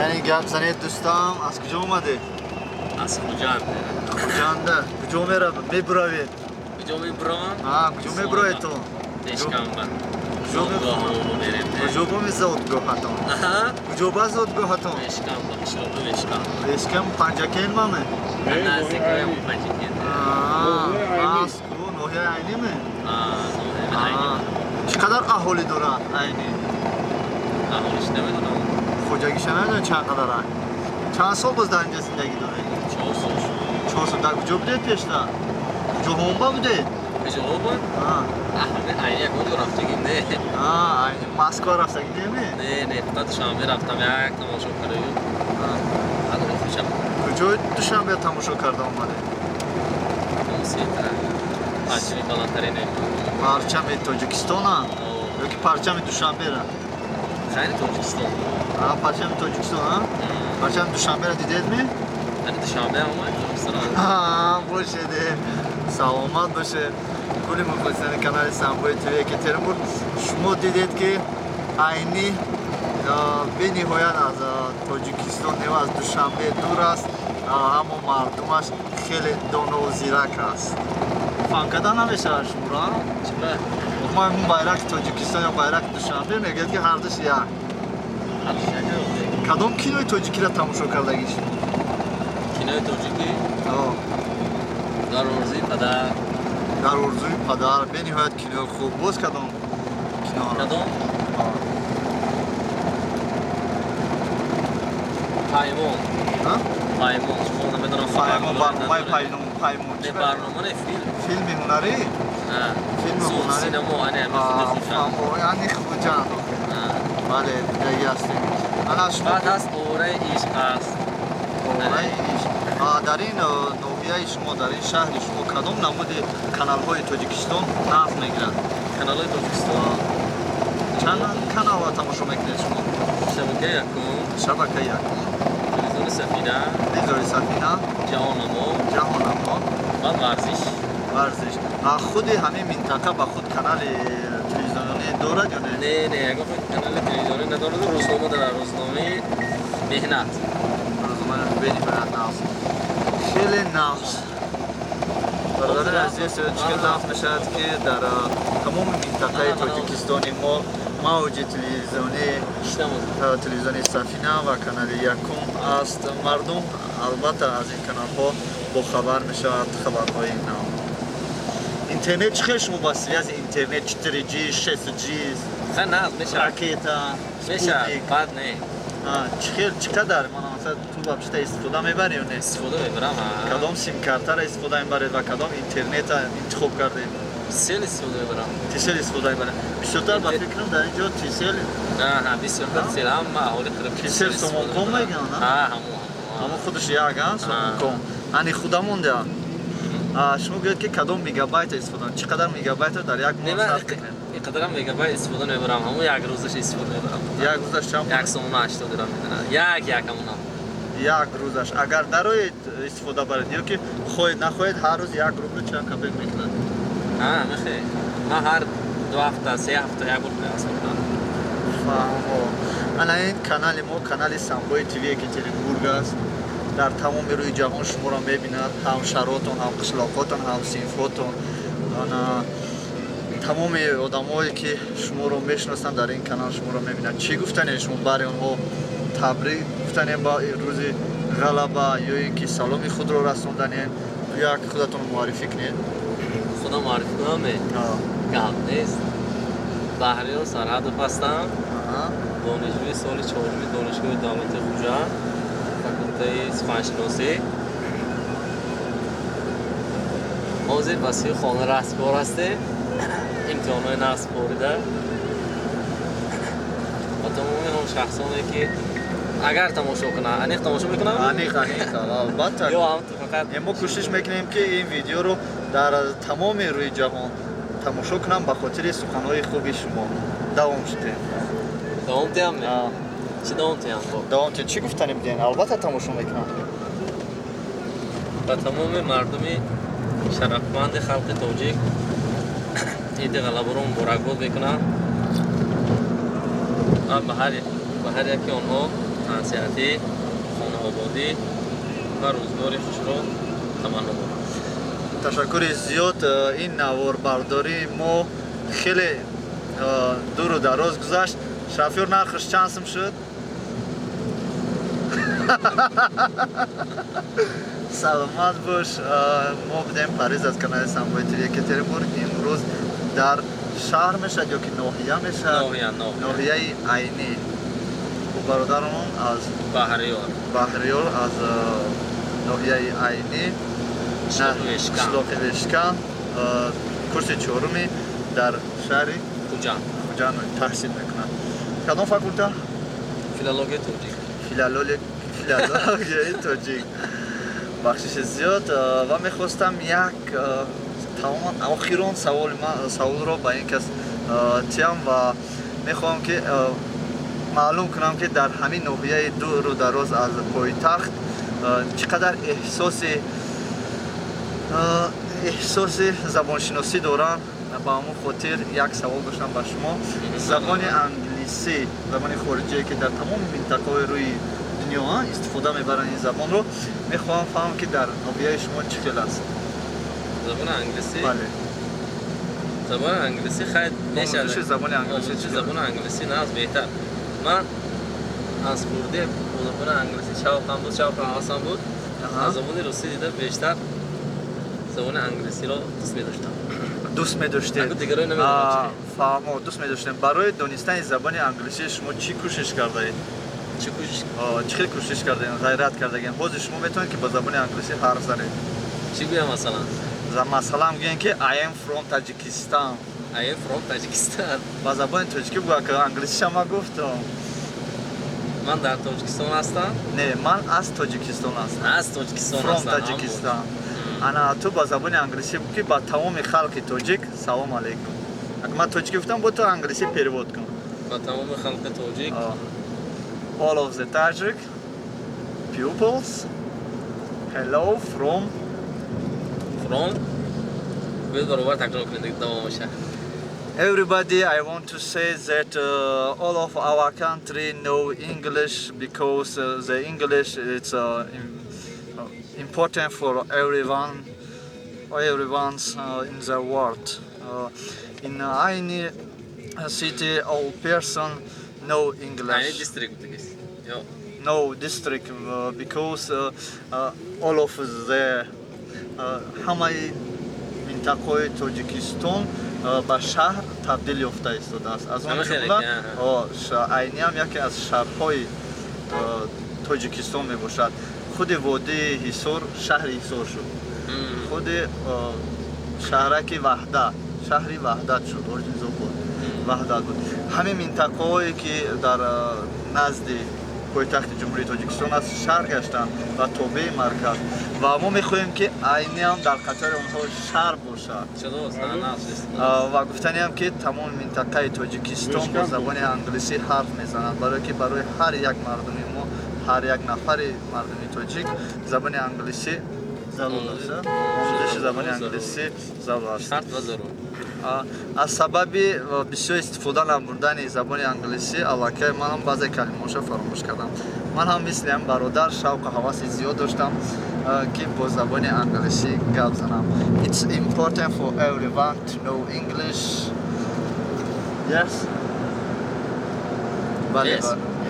یعنی گپ زنید دوستام از کجا اومده؟ از خوجند خوجنده کجا میبروید؟ کجا میبرم؟ کجا میبروید تو؟ دشکمبه زادگاه رو بریم کجا با زادگاه هاتون؟ کجا با زادگاه هاتون؟ دشکمبه شلو دشکمبه اشکم پنجاکین مامه؟ نزدیک هم پنجکین از کو نوحه عینی می؟ نوه عینی چقدر اهالی دارن عینی؟ اهالش نمیدونم خوجگیش نمیدونم چقدر چند سال باز در اینجا زندگی داره؟ 4 سال شد 4 سال در کجا بودید پیشتر؟ کجا همبا بودید؟ کجا بود؟ عینی یک بودو رفتگیم نه مسکو رفتگی نمی؟ نه فقط دوشنبه رفتم یک تماشا کرده حالا خوشم کجا دوشنبه تماشا کرده اومده؟ موسیقی پرچمی بالاترین پرچم تاجیکستان یا که پرچم دوشنبه را؟ خیلی تاجیکستان پرچم تاجیکستان پرچم دوشنبه را دیدید می؟ من دوشنبه هم اومد باشه ده سلامت باشه کلی مخلصین کانال سامبوی تیوی که ترمور شما دیدید که عینی به نهایت از تاجیکستان و از دوشنبه دور است اما مردمش خیلی دانا و زیرک است فهمیده نمیشه شما را؟ چرا؟ ما این bayrak تاجیکستان یا bayrak دوشنبه میگید که هر دوش یک کدام کینوی تاجیکی را تماشا کردگی شما؟ کینوی تاجیکی؟ در ارزوی پدر در ارزوی پدر به نهایت کینوی خوب باز کدام کینو را؟ کدام؟ پیمون پیمون شما نمیدونم پیمون برنامه پیمون نه برنامه نه فیلم هنری؟ فیلم هنری سینما یعنی خوجند بله دیگه هستیم بعد هست اوره عشق هست اوره عشق در این نوحیه شما در این شهر شما کدام نمود کانال های تاجیکستان نقل میگیرند؟ کانال های تاجیکستان چند کانال ها تماشا میکنید شما؟ شبکه یکم شبکه یکم تلویزیون سفینه تلویزیون سفینه جهانما و ورزش خود همین منطقه با خود کانال تلویزیونی دارد یا نه؟ نه اگه خود کانال تلویزیونی ندارد روزنامه داره روزنامه مهنت روزنامه مهنت نفس خیلی نفس برادر عزیز چقدر نفس میشد که در تمام منطقه تاجیکستانی ما موج تلویزیونی سفینه و کانال یکم است مردم البته از این کانال ها با خبر میشود خبرهای نو اینترنت چخیل شما باسی از اینترنت 4G 6G خیلی نه میشه راکیتا میشه بعد نه چقدر مثلا تو بابشته استفاده میبری یا نه؟ استفاده میبرم کدام سیم کارت را استفاده میبرید و کدام اینترنت را انتخاب کردید؟ تیسل استفاده میبرم تیسل استفاده میبرید بیشتر با فکرم در اینجا تیسل نه بیشتر تیسل هم معقولی خراب تیسل سومونکوم میگن نه؟ همون خودش یک هم سومونکوم هنی خدا مونده شما گوید که کدام میگابایت استفاده چقدر میگابایت در یک ماه صرف کنید؟ اینقدر میگابایت استفاده نمیبرم همون یک روزش استفاده میبرم یک روزش چند؟ 180 درام میدن یکمونم یک روزش اگر درایید استفاده برید یا که خواهید نخواهید هر روز یک روز چند کپک میکنند؟ میخواه من هر 2 هفته 3 هفته یک بار پیاس میکنم انا این کانال ما کانال سامبوی تیوی که تریبورگ است در تمام روی جهان شما را میبیند هم شهراتون هم قشلاقاتون هم صنفاتون تمام آدمایی که شما رو میشناسند در این کانال شما رو میبینند چی گفتن شما برای اونها تبریک گفتن با روز غلبه یا اینکه سلامی خود رو رسوندن یا خودتون معرفی کنید خدا معرفی کنم گپ نیست بهریار سرحد هستم دانشجوی سال 4 دانشگاه دولت خوجند فاکولته سخنشناسی حاضر وسیع خانه رستگار هستیم امتحانهای نصب بریده و تمامی اون شخصانی که اگر تماشا کنن انیق تماشا میکنن؟ انیق البته یا هم فقط ما کوشش میکنیم که این ویدیو رو در تمام روی جهان تماشا کنم به خاطر سخنهای خوبی شما دوام شده دوام تیم نه؟ چی دوام تیم با؟ دوام تیم چی گفتنی بدین؟ البته تماشا میکنم و تمام مردمی شرفمند خلق تاجیک عید غلبه رو مبارکباد میکنم و به هر یکی آنها تنصیحاتی خانه‌آبادی و روزگاری خوش رو تمنا کنم. تشکر زیاد. این نواربرداری ما خیلی دور و دراز گذشت. شافیر نرخش چند سم شد؟ سلامت باش. ما بودیم پاریز از کانال سامبوی تیوی یکترینبورگ. امروز در شهر میشد یا که ناحیه میشد؟ ناحیه عینی. و برادرمون از بحریار از ناحیه عینی شلوغ وشکان کورس چهارمی در شهر خوجان تحصیل میکنند. کدام فاکولته؟ فیلولوژی توجیه. فیلولوژی توجیه. بخشش زیاد. و میخواستم یک تمام آخرین سوال رو با این کس تیم و میخوام که معلوم کنم که در همین ناحیه دور و دراز از پایتخت چقدر احساس زبانشناسی دارن. با همون خاطر یک سوال داشتم با شما. زبان انگلیسی، زبان خارجی که در تمام منطقه‌های روی دنیا استفاده میبرن این زبان رو، میخوام فهم که در ناحیه شما چه خیلی است؟ زبان انگلیسی؟ بله. زبان انگلیسی خیلی میشه. زبان انگلیسی زبان انگلیسی نه از بهتر. من از خورده زبان انگلیسی شوقم آسان بود. از زبان روسی دیده بیشتر زبان انگلیسی رو دوست می‌داشتم. دوست می‌داشتم. برای دانستن زبان انگلیسی شما چی کوشش کرده اید؟ چی کوشش کرده اید؟ غیرت کرده اید؟ باز شما میتونید که با زبان انگلیسی حرف زنید. چی بگم مثلا میگن که I am from Tajikistan. با زبان تاجیکی بگو که انگلیسی شما گفتم. من در تاجیکستان هستم؟ نه، من از تاجیکستان هستم. From Tajikistan. انا تو با زبان انگلیسی بگو که با تمام خلق تاجیک سلام علیکم. اگه من تاجیکی گفتم با تو انگلیسی پیرواد کن. با تمام خلق تاجیک. All of the Tajik pupils, hello from. باید برابر تکرار کنید دیگه تمام میشه. Everybody, I want to say that all of our country know English because the English is important for everyone's in the world. In any city, all person know English. Any district دیگه. No district because all of the همه منطقه تاجیکستان به شهر تبدیل یافته ایستاده است. از اون جمله عینی هم یکی از شهرهای تاجیکستان می باشد. خود وادی حصار شهر حصار شد. خود شهرک شهری وحدت شد. وحدت بود. همین منطقه هایی که در نزد پایتخت جمهوری تاجیکستان از شهر گشتن و تابع مرکز و ما میخواهیم که عینی هم در قطار اونها شهر باشد. و گفتنی هم که تمام منطقه تاجیکستان با زبان انگلیسی حرف میزنند برای که برای هر یک مردمی ما، هر یک نفر مردمی تاجیک زبان انگلیسی ضرور است. آموزش زبان انگلیسی ضرور است. شرط و ضرور. از سبب بسیار استفاده نبردن زبان انگلیسی الکی من هم بعضی کلمه‌هاش فراموش کردم. من هم مثل این برادر شوق و هوس زیاد داشتم که با زبان انگلیسی گپ زنم. It's important for everyone to know English. Yes.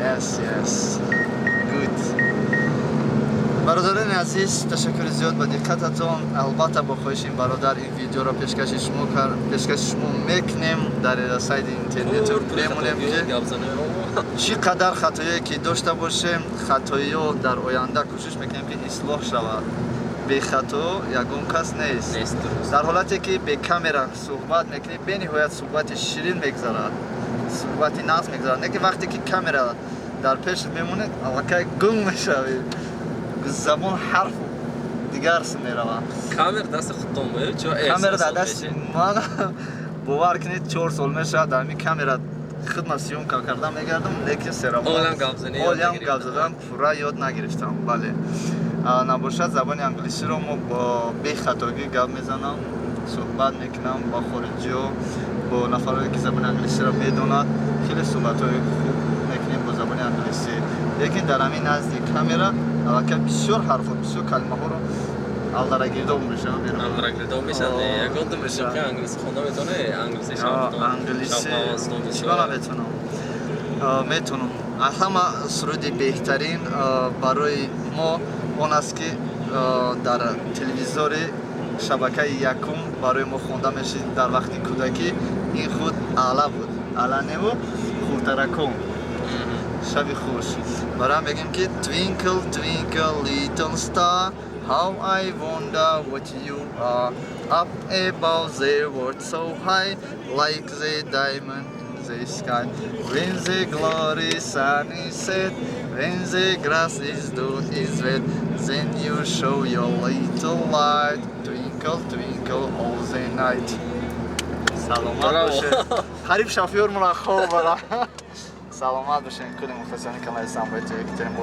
Yes. Good. برادران عزیز، تشکر زیاد با دقتتون. البته با خواهش این برادر این ویدیو را پیشکش شما میکنیم در سایت اینترنت بمونیم که چقدر خطایی که داشته باشیم خطایی در آینده کوشش میکنیم که اصلاح شود. بی خطا یگان کس نیست. در حالتی که به کامera صحبت میکنیم به نهایت صحبت شیرین میگذرد، صحبت ناز میگذرد، نه که وقتی که کامera در پیش میمونه الکی گم میشوی، زمان حرف دیگر میروم. کامر دست خودم بود چون کامر دست من باور کنید 4 سال میشه در می کامera خدمت سیون کردم میگردم لیکن سرم اولم گپ زدم پورا یاد نگرفتم. بله نباشد زبان انگلیسی رو ما با بی خطاگی گپ میزنم، صحبت میکنم با خارجی‌ها، با نفرایی که زبان انگلیسی رو میدونند. خیلی صحبت‌های خوب میکنیم با زبان انگلیسی. лекин дар ҳамин назди камера аллакай бисёр ҳарфо бисёр калимаҳоро алдарагирдом мешавам берам. Алдарагирдом мешавад. Ягон то мешавад ки англиси хонда метавоне, англиси шавхтон. англиси чиро наметавонам. Метавонам. Ҳама суруди беҳтарин барои мо он аст ки дар телевизори шабакаи якум барои мо хонда мешид дар вақти кӯдакӣ ин худ аъла буд. Аъла нему хуртаракон. Шаби хуш. Барам бегем ки Twinkle twinkle little star, how I wonder what you are. Up above the world so high, like the diamond in the sky. When the glory sun is set, when the grass is wet, then you show your little light. Twinkle twinkle all the night. Саломат бошед. Хариб шофёр мулахо бара. Саломат бошед. Кули мухлисони канали Самбой ТВ.